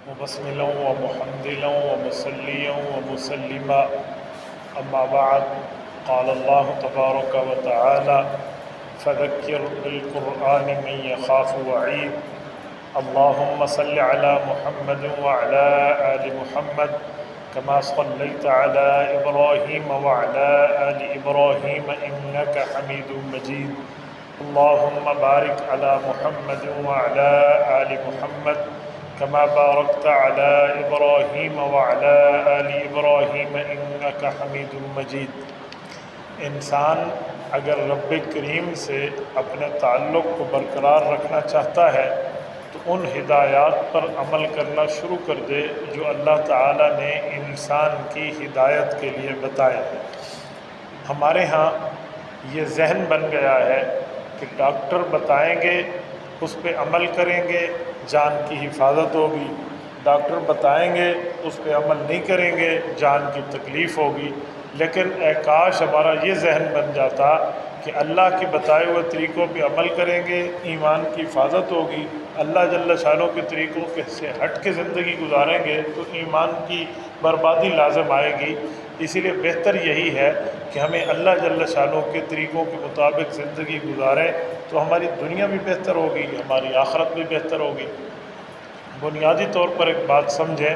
مبسملا ومحمدلا ومصليا ومسلما أما بعد قال الله تبارك وتعالى فذكر بالقرآن من يخاف وعيد اللهم صل على محمد وعلى آل محمد كما صليت على إبراهيم وعلى آل إبراهيم إنك حميد مجيد اللهم بارك على محمد وعلى آل محمد كما باركت على إبراهيم وعلى آل إبراهيم إنك حميد مجيد۔ انسان اگر رب کریم سے اپنے تعلق کو برقرار رکھنا چاہتا ہے تو ان ہدایات پر عمل کرنا شروع کر دے جو اللہ تعالیٰ نے انسان کی ہدایت کے لیے بتائے ہیں۔ ہمارے ہاں یہ ذہن بن گیا ہے کہ ڈاکٹر بتائیں گے اس پہ عمل کریں گے جان کی حفاظت ہوگی، ڈاکٹر بتائیں گے اس پہ عمل نہیں کریں گے جان کی تکلیف ہوگی۔ لیکن اے کاش ہمارا یہ ذہن بن جاتا کہ اللہ کے بتائے ہوئے طریقوں پہ عمل کریں گے ایمان کی حفاظت ہوگی، اللہ جل شانہ کے طریقوں سے ہٹ کے زندگی گزاریں گے تو ایمان کی بربادی لازم آئے گی۔ اسی لیے بہتر یہی ہے کہ ہمیں اللہ جل شانہ کے طریقوں کے مطابق زندگی گزاریں تو ہماری دنیا بھی بہتر ہوگی، ہماری آخرت بھی بہتر ہوگی۔ بنیادی طور پر ایک بات سمجھیں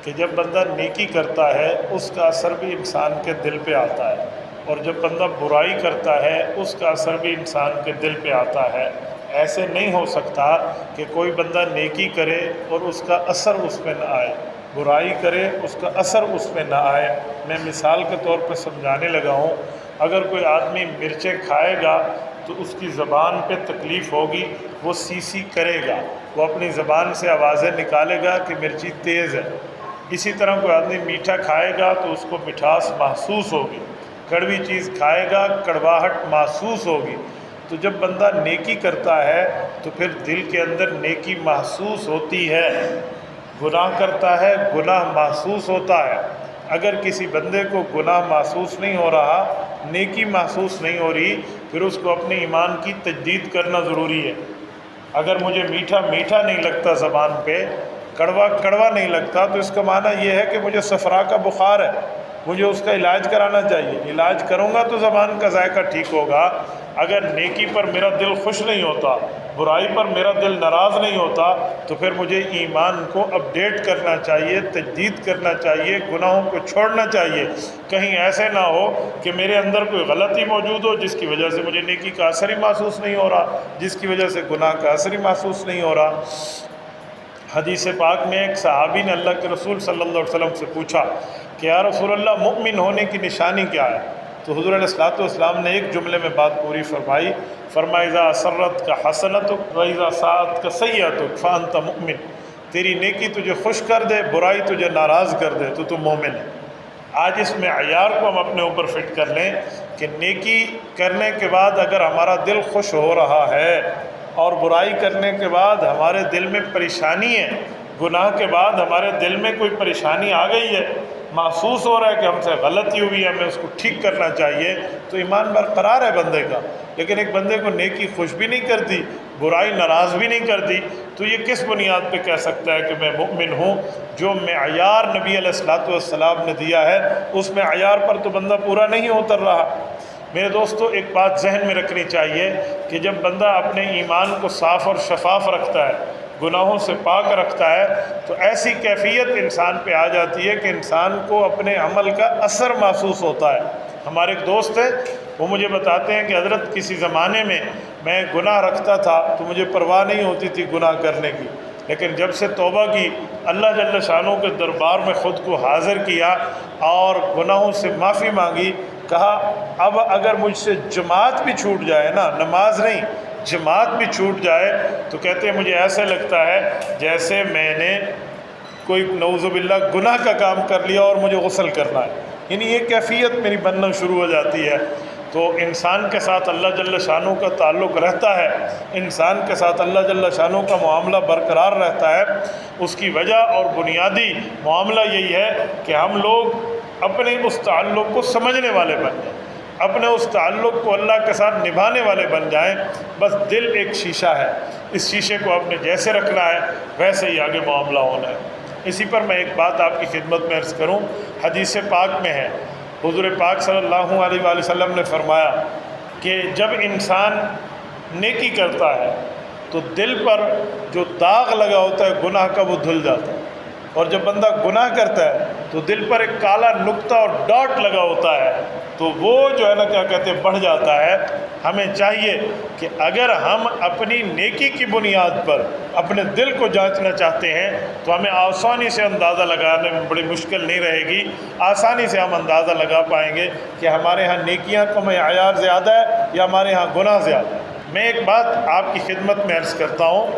کہ جب بندہ نیکی کرتا ہے اس کا اثر بھی انسان کے دل پہ آتا ہے، اور جب بندہ برائی کرتا ہے اس کا اثر بھی انسان کے دل پہ آتا ہے۔ ایسے نہیں ہو سکتا کہ کوئی بندہ نیکی کرے اور اس کا اثر اس پہ نہ آئے، برائی کرے اس کا اثر اس پہ نہ آئے۔ میں مثال کے طور پہ سمجھانے لگا ہوں، اگر کوئی آدمی مرچیں کھائے گا تو اس کی زبان پہ تکلیف ہوگی، وہ سی کرے گا، وہ اپنی زبان سے آوازیں نکالے گا کہ مرچی تیز ہے۔ اسی طرح کوئی آدمی میٹھا کھائے گا تو اس کو مٹھاس محسوس ہوگی، کڑوی چیز کھائے گا کڑواہٹ محسوس ہوگی۔ تو جب بندہ نیکی کرتا ہے تو پھر دل کے اندر نیکی محسوس ہوتی ہے، گناہ کرتا ہے گناہ محسوس ہوتا ہے۔ اگر کسی بندے کو گناہ محسوس نہیں ہو رہا، نیکی محسوس نہیں ہو رہی، پھر اس کو اپنے ایمان کی تجدید کرنا ضروری ہے۔ اگر مجھے میٹھا میٹھا نہیں لگتا زبان پہ، کڑوا کڑوا نہیں لگتا، تو اس کا معنی یہ ہے کہ مجھے صفرا کا بخار ہے، مجھے اس کا علاج کرانا چاہیے۔ علاج کروں گا تو زبان کا ذائقہ ٹھیک ہوگا۔ اگر نیکی پر میرا دل خوش نہیں ہوتا، برائی پر میرا دل ناراض نہیں ہوتا، تو پھر مجھے ایمان کو اپڈیٹ کرنا چاہیے، تجدید کرنا چاہیے، گناہوں کو چھوڑنا چاہیے۔ کہیں ایسے نہ ہو کہ میرے اندر کوئی غلطی موجود ہو جس کی وجہ سے مجھے نیکی کا اثر ہی محسوس نہیں ہو رہا، جس کی وجہ سے گناہ کا اثر ہی محسوس نہیں ہو رہا۔ حدیث پاک میں ایک صحابی نے اللہ کے رسول صلی اللہ علیہ وسلم سے پوچھا کہ یا رسول اللہ مؤمن ہونے کی نشانی کیا ہے؟ تو حضور علیہ الصلوۃ والسلام نے ایک جملے میں بات پوری فرمائی، فرمایا اذا اسرت کا حسنتک و اذا ساءت کا سیئتک فانت مؤمن۔ تیری نیکی تجھے خوش کر دے، برائی تجھے ناراض کر دے تو تم مومن ہے۔ آج اس معیار کو ہم اپنے اوپر فٹ کر لیں کہ نیکی کرنے کے بعد اگر ہمارا دل خوش ہو رہا ہے اور برائی کرنے کے بعد ہمارے دل میں پریشانی ہے، گناہ کے بعد ہمارے دل میں کوئی پریشانی آ گئی ہے، محسوس ہو رہا ہے کہ ہم سے غلطی ہوئی ہے، ہمیں اس کو ٹھیک کرنا چاہیے، تو ایمان برقرار ہے بندے کا۔ لیکن ایک بندے کو نیکی خوش بھی نہیں کرتی، برائی ناراض بھی نہیں کرتی، تو یہ کس بنیاد پہ کہہ سکتا ہے کہ میں مؤمن ہوں؟ جو معیار نبی علیہ الصلوۃ والسلام نے دیا ہے اس معیار پر تو بندہ پورا نہیں اتر رہا۔ میرے دوستو، ایک بات ذہن میں رکھنی چاہیے کہ جب بندہ اپنے ایمان کو صاف اور شفاف رکھتا ہے، گناہوں سے پاک رکھتا ہے، تو ایسی کیفیت انسان پہ آ جاتی ہے کہ انسان کو اپنے عمل کا اثر محسوس ہوتا ہے۔ ہمارے ایک دوست ہیں، وہ مجھے بتاتے ہیں کہ حضرت کسی زمانے میں میں گناہ رکھتا تھا تو مجھے پرواہ نہیں ہوتی تھی گناہ کرنے کی، لیکن جب سے توبہ کی، اللہ جل شانہ کے دربار میں خود کو حاضر کیا اور گناہوں سے معافی مانگی، کہا اب اگر مجھ سے جماعت بھی چھوٹ جائے نا، نماز نہیں جماعت بھی چھوٹ جائے، تو کہتے ہیں مجھے ایسے لگتا ہے جیسے میں نے کوئی نعوذ باللہ گناہ کا کام کر لیا اور مجھے غسل کرنا ہے، یعنی یہ کیفیت میری بننا شروع ہو جاتی ہے۔ تو انسان کے ساتھ اللہ جل شانہ کا تعلق رہتا ہے، انسان کے ساتھ اللہ جل شانہ کا معاملہ برقرار رہتا ہے۔ اس کی وجہ اور بنیادی معاملہ یہی ہے کہ ہم لوگ اپنے اس تعلق کو سمجھنے والے بن جائیں، اپنے اس تعلق کو اللہ کے ساتھ نبھانے والے بن جائیں۔ بس دل ایک شیشہ ہے، اس شیشے کو آپ نے جیسے رکھنا ہے ویسے ہی آگے معاملہ ہونا ہے۔ اسی پر میں ایک بات آپ کی خدمت میں عرض کروں، حدیث پاک میں ہے، حضور پاک صلی اللہ علیہ وآلہ وسلم نے فرمایا کہ جب انسان نیکی کرتا ہے تو دل پر جو داغ لگا ہوتا ہے گناہ کا وہ دھل جاتا ہے، اور جب بندہ گناہ کرتا ہے تو دل پر ایک کالا نقطہ اور ڈاٹ لگا ہوتا ہے، تو وہ جو ہے نا کیا کہتے ہیں بڑھ جاتا ہے۔ ہمیں چاہیے کہ اگر ہم اپنی نیکی کی بنیاد پر اپنے دل کو جانچنا چاہتے ہیں تو ہمیں آسانی سے اندازہ لگانے میں بڑی مشکل نہیں رہے گی، آسانی سے ہم اندازہ لگا پائیں گے کہ ہمارے ہاں نیکیاں کا معیار زیادہ ہے یا ہمارے ہاں گناہ زیادہ ہے۔ میں ایک بات آپ کی خدمت میں عرض کرتا ہوں،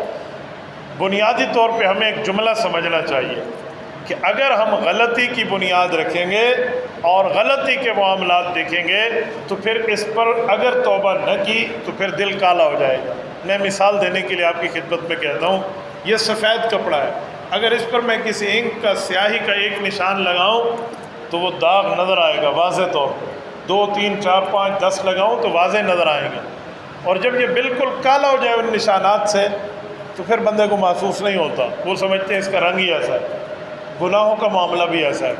بنیادی طور پہ ہمیں ایک جملہ سمجھنا چاہیے کہ اگر ہم غلطی کی بنیاد رکھیں گے اور غلطی کے معاملات دیکھیں گے تو پھر اس پر اگر توبہ نہ کی تو پھر دل کالا ہو جائے گا۔ میں مثال دینے کے لیے آپ کی خدمت میں کہتا ہوں، یہ سفید کپڑا ہے، اگر اس پر میں کسی انک کا سیاہی کا ایک نشان لگاؤں تو وہ داغ نظر آئے گا واضح طور پر، 2 3 4 5 10 لگاؤں تو واضح نظر آئیں گے، اور جب یہ بالکل کالا ہو جائے ان نشانات سے تو پھر بندے کو محسوس نہیں ہوتا، وہ سمجھتے ہیں اس کا رنگ ہی ایسا ہے۔ گناہوں کا معاملہ بھی ایسا ہے،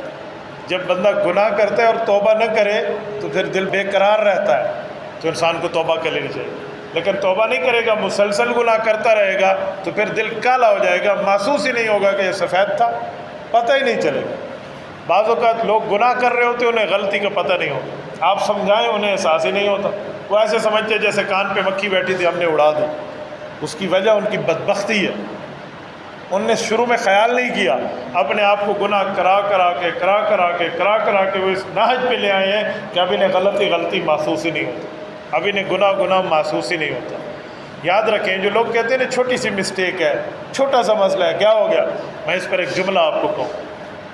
جب بندہ گناہ کرتا ہے اور توبہ نہ کرے تو پھر دل بے قرار رہتا ہے، تو انسان کو توبہ کر لینی چاہیے، لیکن توبہ نہیں کرے گا، مسلسل گناہ کرتا رہے گا تو پھر دل کالا ہو جائے گا، محسوس ہی نہیں ہوگا کہ یہ سفید تھا، پتہ ہی نہیں چلے گا۔ بعض اوقات لوگ گناہ کر رہے ہوتے انہیں غلطی کا پتہ نہیں ہوتا، آپ سمجھائیں انہیں احساس ہی نہیں ہوتا، وہ ایسے سمجھتے جیسے کان پہ مکھی بیٹھی تھی ہم نے اڑا دی۔ اس کی وجہ ان کی بدبختی ہے، ان نے شروع میں خیال نہیں کیا، اپنے آپ کو گناہ کرا کرا کے وہ اس نہج پہ لے آئے ہیں کہ اب انہیں غلطی محسوس ہی نہیں ہوتا، اب انہیں گناہ محسوس ہی نہیں ہوتا۔ یاد رکھیں جو لوگ کہتے ہیں نا چھوٹی سی مسٹیک ہے، چھوٹا سا مسئلہ ہے، کیا ہو گیا، میں اس پر ایک جملہ آپ کو کہوں۔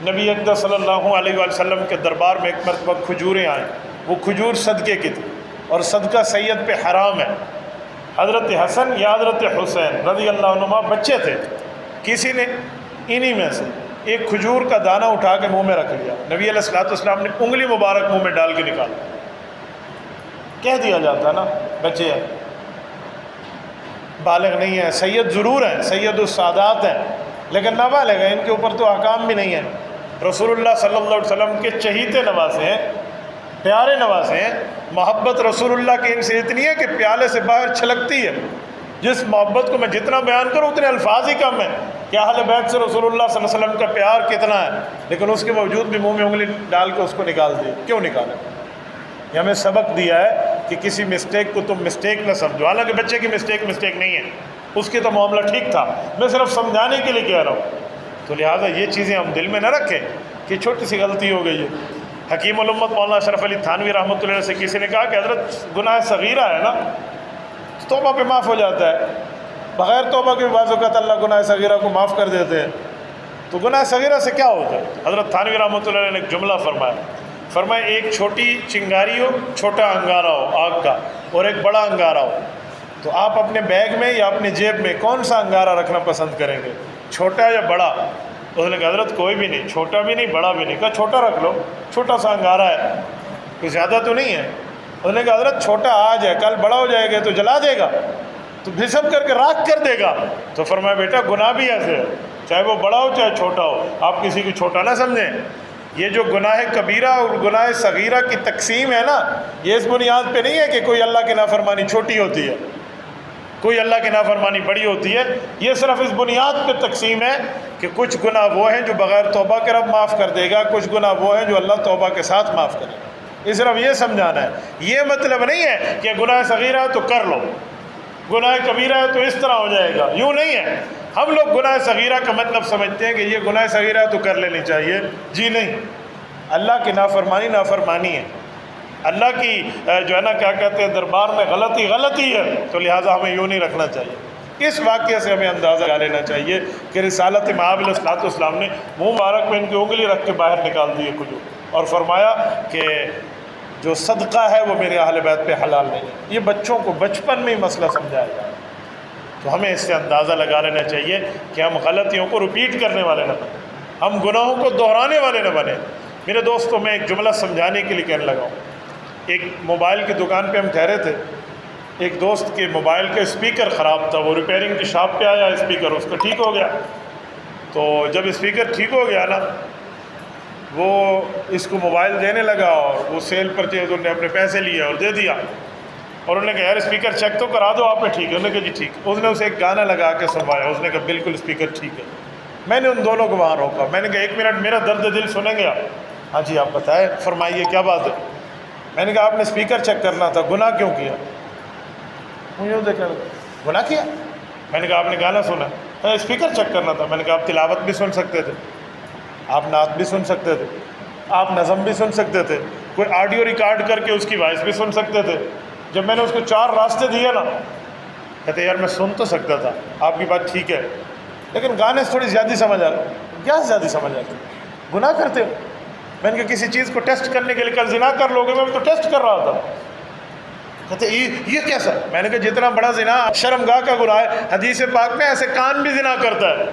نبی اقدس صلی اللہ علیہ وآلہ وسلم کے دربار میں ایک مرتبہ کھجوریں آئیں، وہ کھجور صدقے کی تھی اور صدقہ سید پہ حرام ہے۔ حضرت حسن یا حضرت حسین رضی اللہ عنہما بچے تھے، کسی نے انہی میں سے ایک کھجور کا دانہ اٹھا کے منہ میں رکھ لیا، نبی علیہ الصلوۃ والسلام نے انگلی مبارک منہ میں ڈال کے نکالا۔ کہہ دیا جاتا نا بچے ہیں، بالغ نہیں ہیں، سید ضرور ہیں، سید السادات ہیں، لیکن نابالغ ہیں، ان کے اوپر تو احکام بھی نہیں ہیں۔ رسول اللہ صلی اللہ علیہ وسلم کے چہیتے نواسے ہیں، پیارے نواسے ہیں، محبت رسول اللہ کی ان سے اتنی ہے کہ پیالے سے باہر چھلکتی ہے۔ جس محبت کو میں جتنا بیان کروں اتنے الفاظ ہی کم ہیں کہ اہل بیت سے رسول اللہ صلی اللہ علیہ وسلم کا پیار کتنا ہے، لیکن اس کے باوجود بھی منہ میں انگلی ڈال کے اس کو نکال دی۔ کیوں نکالے؟ یہ ہمیں سبق دیا ہے کہ کسی مسٹیک کو تم مسٹیک نہ سمجھو، حالانکہ بچے کی مسٹیک نہیں ہے، اس کی تو معاملہ ٹھیک تھا، میں صرف سمجھانے کے لیے کہہ رہا ہوں۔ تو لہٰذا یہ چیزیں ہم دل میں نہ رکھیں کہ چھوٹی سی غلطی ہو گئی ہے۔ حکیم الامت مولانا اشرف علی تھانوی رحمۃ اللہ علیہ سے کسی نے کہا کہ حضرت گناہ صغیرہ ہے نا، توبہ پہ معاف ہو جاتا ہے، بغیر توبہ کے بعض اوقات اللہ گناہ صغیرہ کو معاف کر دیتے ہیں، تو گناہ صغیرہ سے کیا ہوتا ہے؟ حضرت تھانوی رحمۃ اللہ علیہ نے ایک جملہ فرمایا ایک چھوٹی چنگاری ہو، چھوٹا انگارہ ہو آگ کا، اور ایک بڑا انگارہ ہو، تو آپ اپنے بیگ میں یا اپنے جیب میں کون سا انگارہ رکھنا پسند کریں گے، چھوٹا یا بڑا؟ اس نے کہا حضرت کوئی بھی نہیں، چھوٹا بھی نہیں بڑا بھی نہیں۔ کہا چھوٹا رکھ لو، چھوٹا سا انگارہ ہے، کوئی زیادہ تو نہیں ہے۔ اس نے کہا حضرت چھوٹا آج ہے، کل بڑا ہو جائے گا تو جلا دے گا، تو بھسم کر کے راکھ کر دے گا۔ تو فرمایا بیٹا گناہ بھی ایسے ہے، چاہے وہ بڑا ہو چاہے چھوٹا ہو، آپ کسی کو چھوٹا نہ سمجھیں۔ یہ جو گناہ کبیرہ اور گناہ صغیرہ کی تقسیم ہے نا، یہ اس بنیاد پہ نہیں ہے کہ کوئی اللہ کی نافرمانی چھوٹی ہوتی ہے، کوئی اللہ کی نافرمانی بڑی ہوتی ہے، یہ صرف اس بنیاد پہ تقسیم ہے کہ کچھ گناہ وہ ہیں جو بغیر توبہ کے رب معاف کر دے گا، کچھ گناہ وہ ہیں جو اللہ توبہ کے ساتھ معاف کرے گا۔ یہ صرف یہ سمجھانا ہے، یہ مطلب نہیں ہے کہ گناہ صغیرہ ہے تو کر لو، گناہ کبیرہ ہے تو اس طرح ہو جائے گا، یوں نہیں ہے۔ ہم لوگ گناہ صغیرہ کا مطلب سمجھتے ہیں کہ یہ گناہ صغیرہ ہے تو کر لینی چاہیے، جی نہیں، اللہ کی نافرمانی ہے، اللہ کی جو ہے نا کیا کہتے ہیں دربار میں غلطی ہے، تو لہٰذا ہمیں یوں نہیں رکھنا چاہیے۔ اس واقعے سے ہمیں اندازہ لگا لینا چاہیے کہ رسالت مآب علیہ الصلوۃ والسلام نے منہ مبارک میں ان کی انگلی رکھ کے باہر نکال دی کھجور، اور فرمایا کہ جو صدقہ ہے وہ میرے اہل بیت پہ حلال نہیں ہے۔ یہ بچوں کو بچپن میں ہی مسئلہ سمجھایا جائے، تو ہمیں اس سے اندازہ لگا لینا چاہیے کہ ہم غلطیوں کو رپیٹ کرنے والے نہ بنیں، ہم گناہوں کو دہرانے والے نہ بنیں۔ میرے دوستوں میں ایک جملہ سمجھانے کے لیے کہنے لگا ہوں۔ ایک موبائل کی دکان پہ ہم ٹھہرے تھے، ایک دوست کے موبائل کا اسپیکر خراب تھا، وہ ریپیئرنگ کی شاپ پہ آیا، اسپیکر اس کا ٹھیک ہو گیا، تو جب اسپیکر ٹھیک ہو گیا نا، وہ اس کو موبائل دینے لگا اور وہ سیل پرچیز انہوں نے اپنے پیسے لیے اور دے دیا، اور انہوں نے کہا یار اسپیکر چیک تو کرا دو آپ نے ٹھیک ہے، انہوں نے کہا جی ٹھیک۔ اس نے اسے ایک گانا لگا کے سنوایا، اس نے کہا بالکل اسپیکر ٹھیک ہے۔ میں نے ان دونوں کو وہاں روکا، میں نے کہا 1 منٹ میرا درد دل سنیں گے آپ؟ ہاں جی آپ بتائیں، فرمائیے کیا بات ہے؟ میں نے کہا آپ نے اسپیکر چیک کرنا تھا، گناہ کیوں کیا؟ مجھے دیکھا گناہ کیا؟ میں نے کہا آپ نے گانا سنا؟ اسپیکر چیک کرنا تھا۔ میں نے کہا آپ تلاوت بھی سن سکتے تھے، آپ نعت بھی سن سکتے تھے، آپ نظم بھی سن سکتے تھے، کوئی آڈیو ریکارڈ کر کے اس کی وائس بھی سن سکتے تھے۔ جب میں نے اس کو 4 راستے دیے نا، کہتے یار میں سن تو سکتا تھا، آپ کی بات ٹھیک ہے، لیکن گانے سے تھوڑی زیادہ سمجھ آتی۔ کیا زیادہ سمجھ آتی؟ گناہ کرتے ہو۔ میں نے کہا کسی چیز کو ٹیسٹ کرنے کے لیے کل زنا کر لو گے، میں تو ٹیسٹ کر رہا تھا۔ کہتے یہ کیسا؟ میں نے کہا جتنا بڑا زنا شرمگاہ کا گناہ ہے، حدیث پاک میں ایسے کان بھی زنا کرتا ہے۔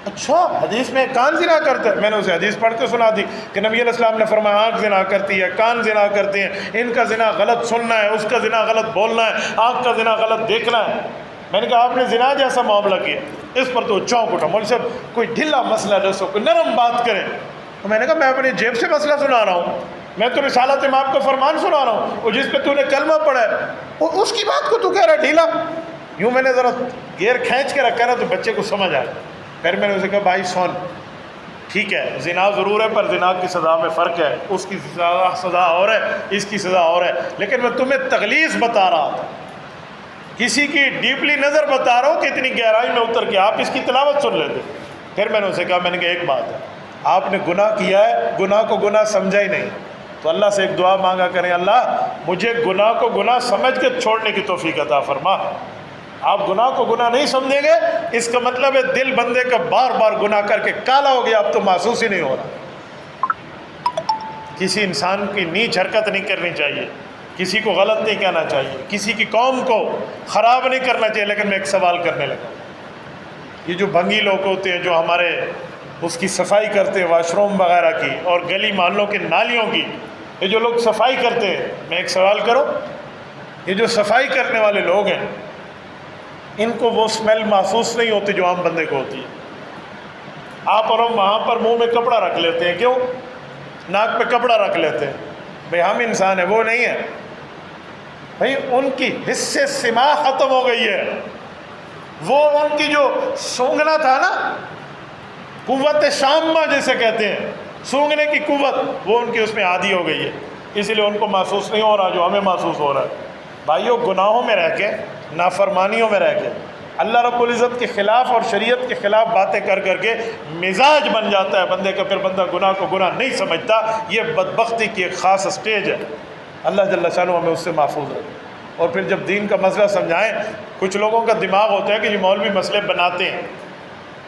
اچھا حدیث میں کان زنا کرتا ہے؟ میں نے اسے حدیث پڑھ کے سنا دی کہ نبی علیہ السلام نے فرمایا آنکھ زنا کرتی ہے، کان زنا کرتے ہیں، ان کا زنا غلط سننا ہے، اس کا زنا غلط بولنا ہے، آنکھ کا زنا غلط دیکھنا ہے۔ میں نے کہا آپ نے زنا جیسا معاملہ کیا، اس پر تو چونک اٹھا۔ مولوی صاحب کوئی ڈھیلا مسئلہ جیسا کوئی نرم بات کریں۔ تو میں نے کہا میں اپنی جیب سے مسئلہ سنا رہا ہوں، میں تو رسالت امام کا فرمان سنا رہا ہوں، اور جس پہ تو نے کلمہ پڑھا ہے وہ اس کی بات کو تو کہہ رہا ہے ڈھیلا۔ یوں میں نے ذرا گیئر کھینچ کے رکھا نا تو بچے کو سمجھ آیا۔ پھر میں نے اسے کہا بھائی سن، ٹھیک ہے زنا ضرور ہے پر زنا کی سزا میں فرق ہے، اس کی سزا اور ہے، اس کی سزا اور ہے، لیکن میں تمہیں تغلیظ بتا رہا تھا، کسی کی ڈیپلی نظر بتا رہا ہوں کہ اتنی گہرائی میں اتر کے آپ اس کی تلاوت سن لیتے۔ پھر میں نے اسے کہا، میں نے کہا ایک بات ہے، آپ نے گناہ کیا ہے، گناہ کو گناہ سمجھا ہی نہیں، تو اللہ سے ایک دعا مانگا کریں، اللہ مجھے گناہ کو گناہ سمجھ کے چھوڑنے کی توفیق عطا فرما۔ آپ گناہ کو گناہ نہیں سمجھیں گے، اس کا مطلب ہے دل بندے کا بار بار گناہ کر کے کالا ہو گیا، اب تو محسوس ہی نہیں ہو رہا۔ کسی انسان کی نیچ حرکت نہیں کرنی چاہیے، کسی کو غلط نہیں کہنا چاہیے، کسی کی قوم کو خراب نہیں کرنا چاہیے، لیکن میں ایک سوال کرنے لگا، یہ جو بھنگی لوگ ہوتے ہیں جو ہمارے اس کی صفائی کرتے ہیں، واش روم وغیرہ کی اور گلی محلوں کے نالیوں کی، یہ جو لوگ صفائی کرتے ہیں، میں ایک سوال کروں، یہ جو صفائی کرنے والے لوگ ہیں ان کو وہ اسمیل محسوس نہیں ہوتی جو عام بندے کو ہوتی ہے؟ آپ اور ہم وہاں پر منہ میں کپڑا رکھ لیتے ہیں، کیوں؟ ناک پہ کپڑا رکھ لیتے ہیں، بھئی ہم انسان ہیں، وہ نہیں ہے بھئی، ان کی حس سے سماع ختم ہو گئی ہے، وہ ان کی جو سونگنا تھا نا، قوت شامہ جسے کہتے ہیں، سونگنے کی قوت، وہ ان کی اس میں عادی ہو گئی ہے، اس لیے ان کو محسوس نہیں ہو رہا جو ہمیں محسوس ہو رہا ہے۔ بھائیو گناہوں میں رہ کے، نافرمانیوں میں رہ کے، اللہ رب العزت کے خلاف اور شریعت کے خلاف باتیں کر کر کے مزاج بن جاتا ہے بندے کا، پھر بندہ گناہ کو گناہ نہیں سمجھتا۔ یہ بدبختی کی ایک خاص سٹیج ہے، اللہ جل شانہ ہمیں اس سے محفوظ رکھے۔ اور پھر جب دین کا مسئلہ سمجھائیں، کچھ لوگوں کا دماغ ہوتا ہے کہ یہ مولوی مسئلے بناتے ہیں،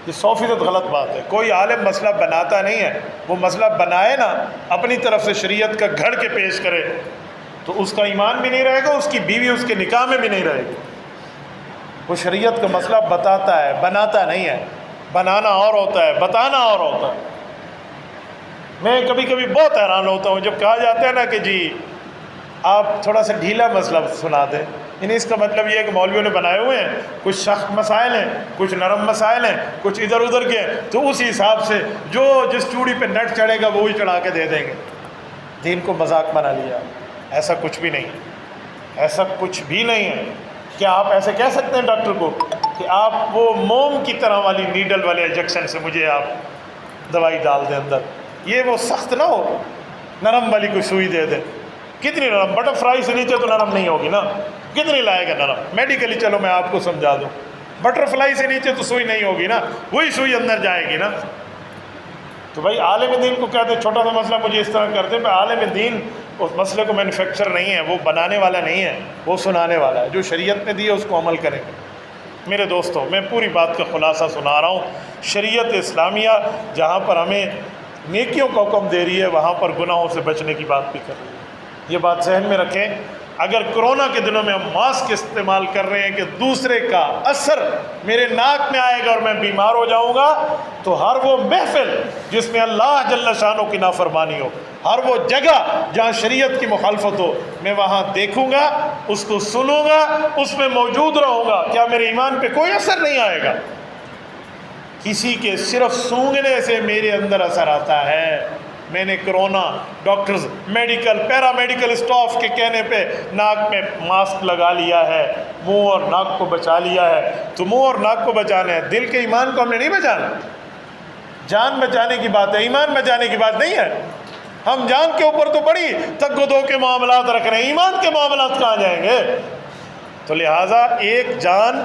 یہ 100% غلط بات ہے۔ کوئی عالم مسئلہ بناتا نہیں ہے، وہ مسئلہ بنائے نا، اپنی طرف سے شریعت کا گھڑ کے پیش کرے تو اس کا ایمان بھی نہیں رہے گا، اس کی بیوی اس کے نکاح میں بھی نہیں رہے گی۔ وہ شریعت کا مسئلہ بتاتا ہے، بناتا نہیں ہے۔ بنانا اور ہوتا ہے، بتانا اور ہوتا ہے۔ میں کبھی کبھی بہت حیران ہوتا ہوں جب کہا جاتا ہے نا کہ جی آپ تھوڑا سا ڈھیلا مسئلہ سنا دیں، یعنی اس کا مطلب یہ ہے کہ مولویوں نے بنائے ہوئے ہیں، کچھ سخت مسائل ہیں، کچھ نرم مسائل ہیں، کچھ ادھر ادھر کے ہیں، تو اسی حساب سے جو جس چوڑی پہ نٹ چڑھے گا وہی چڑھا کے دے دیں گے۔ دین کو مذاق بنا لیا۔ ایسا کچھ بھی نہیں، ایسا کچھ بھی نہیں ہے۔ کیا آپ ایسے کہہ سکتے ہیں ڈاکٹر کو کہ آپ وہ موم کی طرح والی نیڈل والے انجیکشن سے مجھے آپ دوائی ڈال دیں اندر؟ یہ وہ سخت نہ ہو، نرم والی کوئی سوئی دے دیں۔ کتنی نرم؟ بٹر فرائی سے نیچے تو نرم نہیں ہوگی نا، کتنی لائے گا نرم؟ میڈیکلی چلو میں آپ کو سمجھا دوں، بٹر فلائی سے نیچے تو سوئی نہیں ہوگی نا، وہی سوئی اندر جائے گی نا۔ تو بھائی عالم دین کو کہتے ہیں چھوٹا سا مسئلہ مجھے اس طرح کرتے ہیں، عالم دین اس مسئلے کو مینوفیکچر نہیں ہے، وہ بنانے والا نہیں ہے، وہ سنانے والا ہے۔ جو شریعت نے دی ہے اس کو عمل کریں گے۔ میرے دوستوں، میں پوری بات کا خلاصہ سنا رہا ہوں۔ شریعت اسلامیہ جہاں پر ہمیں نیکیوں کا حکم دے رہی ہے، وہاں پر گناہوں سے بچنے کی بات بھی کر رہی ہے۔ یہ بات ذہن میں رکھیں۔ اگر کرونا کے دنوں میں ہم ماسک استعمال کر رہے ہیں کہ دوسرے کا اثر میرے ناک میں آئے گا اور میں بیمار ہو جاؤں گا، تو ہر وہ محفل جس میں اللہ جل شانہ کی نافرمانی ہو، ہر وہ جگہ جہاں شریعت کی مخالفت ہو، میں وہاں دیکھوں گا، اس کو سنوں گا، اس میں موجود رہوں گا۔ کیا میرے ایمان پہ کوئی اثر نہیں آئے گا؟ کسی کے صرف سونگھنے سے میرے اندر اثر آتا ہے۔ میں نے corona doctors medical paramedical staff کے کہنے پہ ناک میں ماسک لگا لیا ہے، منہ اور ناک کو بچا لیا ہے۔ تو منہ اور ناک کو بچانا ہے، دل کے ایمان کو ہم نے نہیں بچانا۔ جان بچانے کی بات ہے، ایمان بچانے کی بات نہیں ہے۔ ہم جان کے اوپر تو بڑی تگ و دو کے معاملات رکھ رہے ہیں، ایمان کے معاملات کہاں جائیں گے؟ تو لہٰذا ایک جان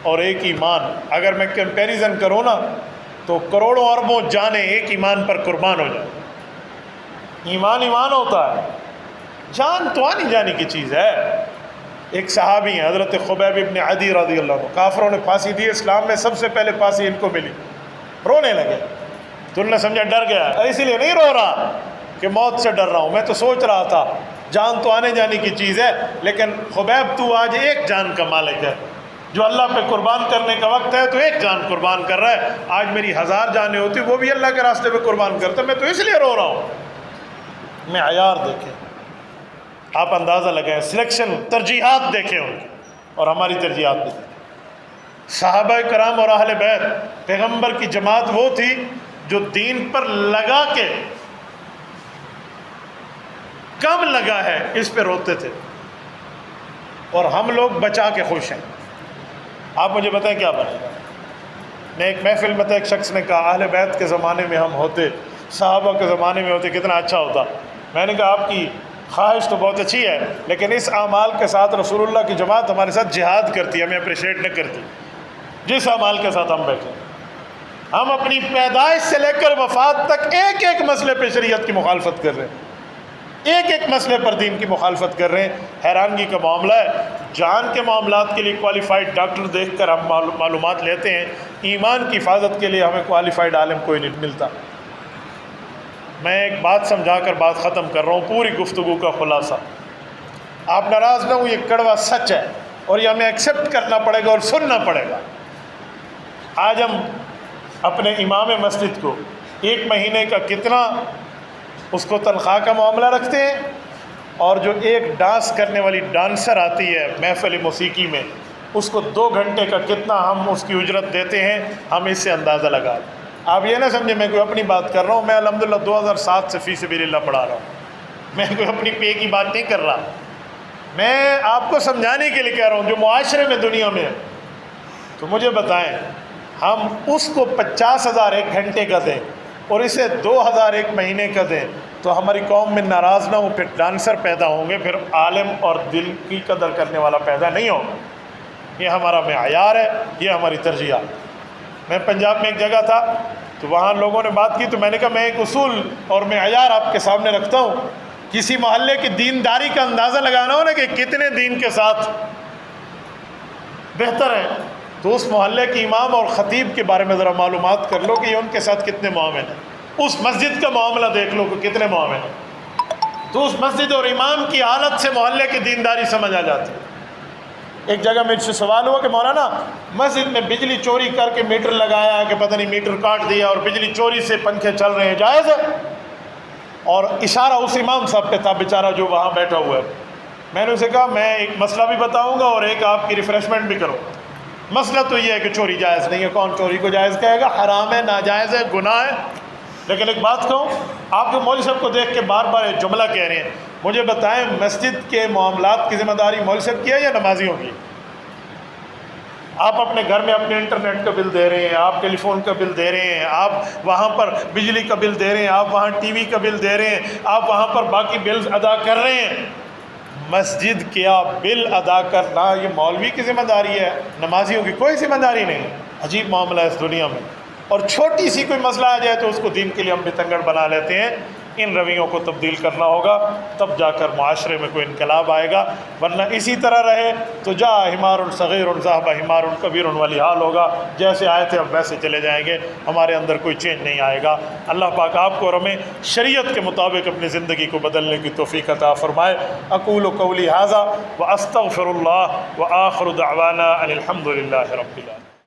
اور ایک ایمان، اگر میں کمپیریزن کروں نا تو کروڑوں اربوں جانیں ایک ایمان پر قربان ہو جائیں۔ ایمان ایمان ہوتا ہے، جان تو آنی جانے کی چیز ہے۔ ایک صحابی ہیں حضرت خبیب ابن عدی رضی اللہ عنہ، کافروں نے پھانسی دی، اسلام میں سب سے پہلے پھانسی ان کو ملی، رونے لگے۔ تو انہوں نے سمجھا ڈر گیا، اسی لیے نہیں رو رہا کہ موت سے ڈر رہا ہوں، میں تو سوچ رہا تھا جان تو آنے جانے کی چیز ہے، لیکن خبیب تو آج ایک جان کا مالک ہے، جو اللہ پہ قربان کرنے کا وقت ہے تو ایک جان قربان کر رہا ہے۔ آج میری 1000 جانیں ہوتی وہ بھی اللہ کے راستے پہ قربان کرتا، میں تو اس لیے رو رہا ہوں۔ معیار دیکھیں، آپ اندازہ لگائیں، سلیکشن ترجیحات دیکھیں ان کی، اور ہماری ترجیحات بھی دیکھیں۔ صحابہ کرام اور اہل بیت، پیغمبر کی جماعت وہ تھی جو دین پر لگا کے کم لگا ہے اس پہ روتے تھے، اور ہم لوگ بچا کے خوش ہیں۔ آپ مجھے بتائیں کیا بنے گا؟ میں ایک محفل میں تھا، ایک شخص نے کہا اہل بیت کے زمانے میں ہم ہوتے، صحابہ کے زمانے میں ہوتے کتنا اچھا ہوتا۔ میں نے کہا آپ کی خواہش تو بہت اچھی ہے، لیکن اس اعمال کے ساتھ رسول اللہ کی جماعت ہمارے ساتھ جہاد کرتی ہے، ہمیں اپریشیٹ نہ کرتی جس اعمال کے ساتھ ہم بیٹھے۔ ہم اپنی پیدائش سے لے کر وفات تک ایک ایک مسئلے پہ شریعت کی مخالفت کر رہے ہیں، ایک ایک مسئلے پر دین کی مخالفت کر رہے ہیں۔ حیرانگی کا معاملہ ہے، جان کے معاملات کے لیے کوالیفائڈ ڈاکٹر دیکھ کر ہم معلومات لیتے ہیں، ایمان کی حفاظت کے لیے ہمیں کوالیفائڈ عالم کوئی نہیں ملتا۔ میں ایک بات سمجھا کر بات ختم کر رہا ہوں، پوری گفتگو کا خلاصہ، آپ ناراض نہ ہوں، یہ کڑوا سچ ہے اور یہ ہمیں ایکسیپٹ کرنا پڑے گا اور سننا پڑے گا۔ آج ہم اپنے امام مسجد کو 1 مہینے کا کتنا اس کو تنخواہ کا معاملہ رکھتے ہیں، اور جو ایک ڈانس کرنے والی ڈانسر آتی ہے محفل موسیقی میں، اس کو 2 گھنٹے کا کتنا ہم اس کی اجرت دیتے ہیں، ہم اس سے اندازہ لگا لیں۔ آپ یہ نہ سمجھیں میں کوئی اپنی بات کر رہا ہوں، میں الحمدللہ 2007 سے فی سبیل اللہ پڑھا رہا ہوں، میں کوئی اپنی پے کی بات نہیں کر رہا، میں آپ کو سمجھانے کے لیے کہہ رہا ہوں جو معاشرے میں دنیا میں ہے۔ تو مجھے بتائیں، ہم اس کو 50,000 1 گھنٹے کا دیں اور اسے 2,000 1 مہینے کا دیں، تو ہماری قوم میں ناراض نہ ہو، پھر ڈانسر پیدا ہوں گے، پھر عالم اور دل کی قدر کرنے والا پیدا نہیں ہوگا۔ یہ ہمارا معیار ہے، یہ ہماری ترجیحات۔ میں پنجاب میں ایک جگہ تھا تو وہاں لوگوں نے بات کی، تو میں نے کہا میں ایک اصول اور معیار آپ کے سامنے رکھتا ہوں، کسی محلے کی دینداری کا اندازہ لگانا ہو نا کہ کتنے دین کے ساتھ بہتر ہیں، تو اس محلے کے امام اور خطیب کے بارے میں ذرا معلومات کر لو کہ یہ ان کے ساتھ کتنے معاون ہیں، اس مسجد کا معاملہ دیکھ لو کہ کتنے معاون ہیں، تو اس مسجد اور امام کی حالت سے محلے کی دینداری سمجھ آ جاتی ہے۔ ایک جگہ میرے سے سوال ہوا کہ مولانا مسجد میں بجلی چوری کر کے میٹر لگایا کہ پتہ نہیں میٹر کاٹ دیا اور بجلی چوری سے پنکھے چل رہے ہیں، جائز ہے؟ اور اشارہ اس امام صاحب پہ تھا بیچارہ جو وہاں بیٹھا ہوا ہے۔ میں نے اسے کہا میں ایک مسئلہ بھی بتاؤں گا اور ایک آپ کی ریفریشمنٹ بھی کروں۔ مسئلہ تو یہ ہے کہ چوری جائز نہیں ہے، کون چوری کو جائز کہے گا؟ حرام ہے، ناجائز ہے، گناہ ہے۔ لیکن ایک بات کہوں، آپ جو مولوی صاحب کو دیکھ کے بار بار ایک جملہ کہہ رہے ہیں، مجھے بتائیں مسجد کے معاملات کی ذمہ داری مولوی صاحب کی ہے یا نمازیوں کی؟ آپ اپنے گھر میں اپنے انٹرنیٹ کا بل دے رہے ہیں، آپ ٹیلی فون کا بل دے رہے ہیں، آپ وہاں پر بجلی کا بل دے رہے ہیں، آپ وہاں ٹی وی کا بل دے رہے ہیں، آپ وہاں پر باقی بلز ادا کر رہے ہیں۔ مسجد کیا بل ادا کرنا یہ مولوی کی ذمہ داری ہے، نمازیوں کی کوئی ذمہ داری نہیں۔ عجیب معاملہ ہے اس دنیا میں، اور چھوٹی سی کوئی مسئلہ آ جائے تو اس کو دین کے لیے ہم بتنگڑ بنا لیتے ہیں۔ ان رویوں کو تبدیل کرنا ہوگا، تب جا کر معاشرے میں کوئی انقلاب آئے گا، ورنہ اسی طرح رہے تو جا حمار صغیر ذهب حمار کبیر والی حال ہوگا، جیسے آئے تھے اب ویسے چلے جائیں گے، ہمارے اندر کوئی چینج نہیں آئے گا۔ اللہ پاک آپ کو اور ہمیں شریعت کے مطابق اپنی زندگی کو بدلنے کی توفیق عطا فرمائے۔ اقول قولی ھذا واستغفر اللہ وآخر دعوانا ان الحمد للہ رب العالمین۔